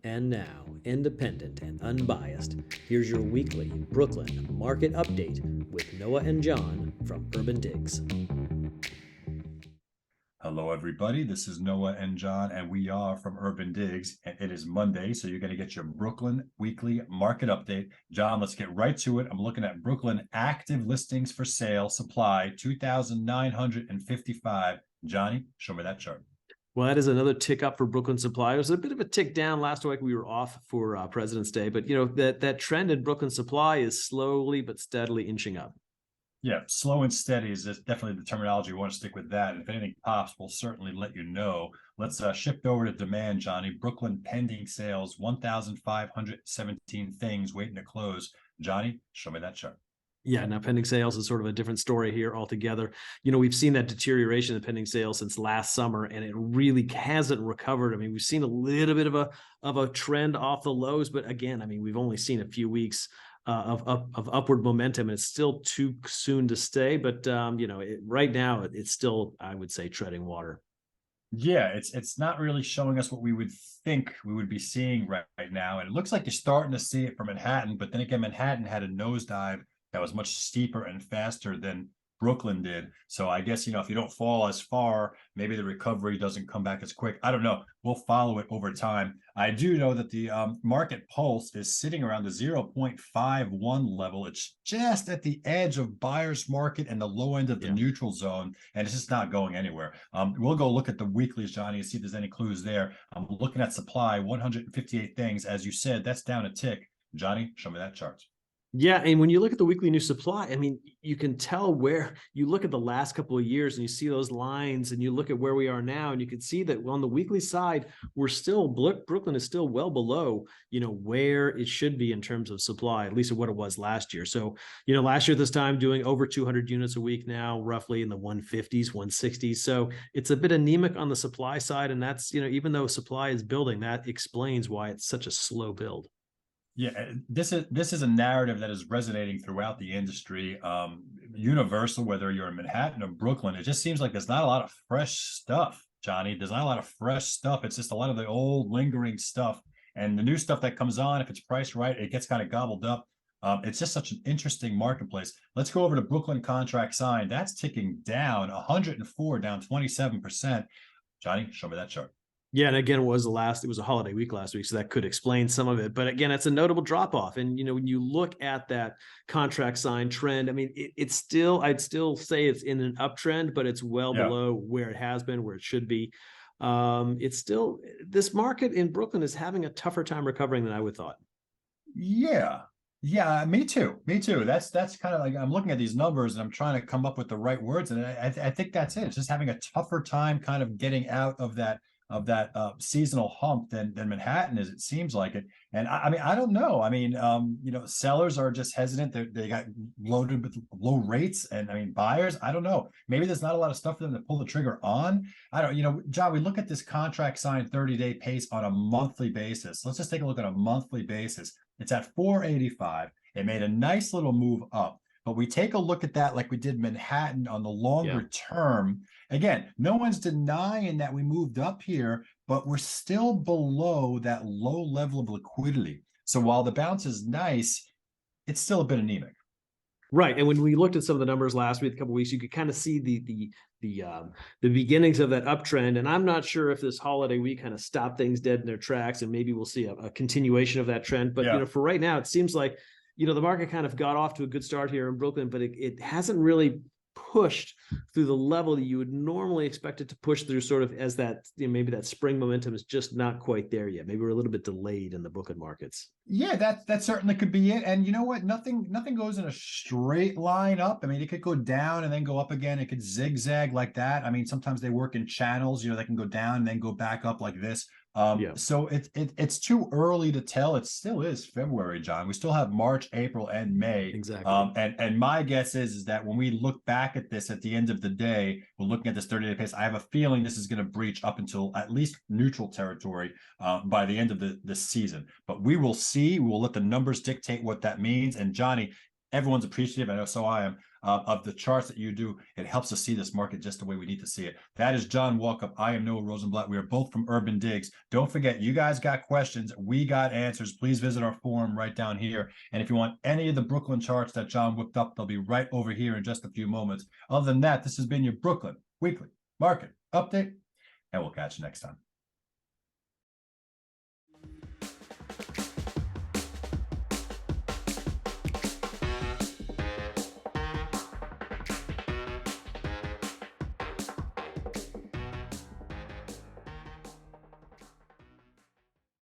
And now, independent and unbiased, here's your weekly Brooklyn market update with Noah and John from UrbanDigs. Hello, everybody. This is Noah and John, and we are from UrbanDigs, and it is Monday, so you're going to get your Brooklyn weekly market update. John, let's get right to it. I'm looking at Brooklyn active listings for sale, supply 2,955. Johnny, show me that chart. Well, that is another tick up for Brooklyn supply. It was a bit of a tick down last week. We were off for President's Day, but that trend in Brooklyn supply is slowly but steadily inching up. Yeah, slow and steady is definitely the terminology. We want to stick with that. And if anything pops, we'll certainly let you know. Let's shift over to demand, Johnny. Brooklyn pending sales, 1,517 things waiting to close. Johnny, show me that chart. Yeah, now pending sales is sort of a different story here altogether. We've seen that deterioration in pending sales since last summer, and it really hasn't recovered. I mean, we've seen a little bit of a trend off the lows, but again, I mean, we've only seen a few weeks of upward momentum, and it's still too soon to stay. But right now, it's still, I would say, treading water. Yeah, it's not really showing us what we would think we would be seeing right now, and it looks like you're starting to see it for Manhattan. But then again, Manhattan had a nosedive that was much steeper and faster than Brooklyn did. So I guess, if you don't fall as far, maybe the recovery doesn't come back as quick. I don't know. We'll follow it over time. I do know that the market pulse is sitting around the 0.51 level. It's just at the edge of buyer's market and the low end of the neutral zone, and it's just not going anywhere. We'll go look at the weeklies, Johnny, and see if there's any clues there. I'm looking at supply, 158 things. As you said, that's down a tick. Johnny, show me that chart. Yeah, and when you look at the weekly new supply, I mean, you can tell where you look at the last couple of years and you see those lines and you look at where we are now, and you can see that on the weekly side, Brooklyn is still well below, where it should be in terms of supply, at least of what it was last year. So, last year this time doing over 200 units a week, now roughly in the 150s, 160s. So it's a bit anemic on the supply side. And that's, even though supply is building, that explains why it's such a slow build. Yeah, this is a narrative that is resonating throughout the industry, universal, whether you're in Manhattan or Brooklyn. It just seems like there's not a lot of fresh stuff, Johnny. There's not a lot of fresh stuff. It's just a lot of the old lingering stuff. And the new stuff that comes on, if it's priced right, it gets kind of gobbled up. It's just such an interesting marketplace. Let's go over to Brooklyn contract signed. That's ticking down 104, down 27%. Johnny, show me that chart. Yeah, and again, it was a holiday week last week, so that could explain some of it. But again, it's a notable drop off. And when you look at that contract sign trend, I mean, I'd still say it's in an uptrend, but it's well below where it has been, where it should be. It's still, this market in Brooklyn is having a tougher time recovering than I would thought. Yeah, me too. That's kind of like, I'm looking at these numbers and I'm trying to come up with the right words, and I think that's it. It's just having a tougher time kind of getting out of that seasonal hump than Manhattan is. It seems like it. And I mean, I don't know. I mean, sellers are just hesitant. They got loaded with low rates, and I mean, buyers, I don't know. Maybe there's not a lot of stuff for them to pull the trigger on. I don't, John, we look at this contract signed 30-day pace on a monthly basis. Let's just take a look at a monthly basis. It's at 485. It made a nice little move up. But we take a look at that like we did Manhattan on the longer term. Again, no one's denying that we moved up here, but we're still below that low level of liquidity. So while the bounce is nice, it's still a bit anemic. Right. And when we looked at some of the numbers last week, a couple of weeks, you could kind of see the beginnings of that uptrend. And I'm not sure if this holiday week kind of stopped things dead in their tracks, and maybe we'll see a continuation of that trend. But for right now, it seems like the market kind of got off to a good start here in Brooklyn, but it hasn't really pushed through the level that you would normally expect it to push through, sort of as that, maybe that spring momentum is just not quite there yet. Maybe we're a little bit delayed in the Brooklyn markets. Yeah, that certainly could be it. And you know what? Nothing goes in a straight line up. I mean, it could go down and then go up again. It could zigzag like that. I mean, sometimes they work in channels, they can go down and then go back up like this. So it's too early to tell. It still is February, John. We still have March, April, and May. Exactly. And my guess is that when we look back at this at the end of the day, we're looking at this 30-day pace. I have a feeling this is going to breach up until at least neutral territory by the end of the season. But we will see. We will let the numbers dictate what that means. And Johnny, Everyone's appreciative, I know, so I am, of the charts that you do. It helps us see this market just the way we need to see it. That is John Walkup. I am Noah Rosenblatt. We are both from Urban Digs. Don't forget, you guys got questions. We got answers. Please visit our forum right down here. And if you want any of the Brooklyn charts that John whipped up, they'll be right over here in just a few moments. Other than that, this has been your Brooklyn Weekly Market Update, and we'll catch you next time.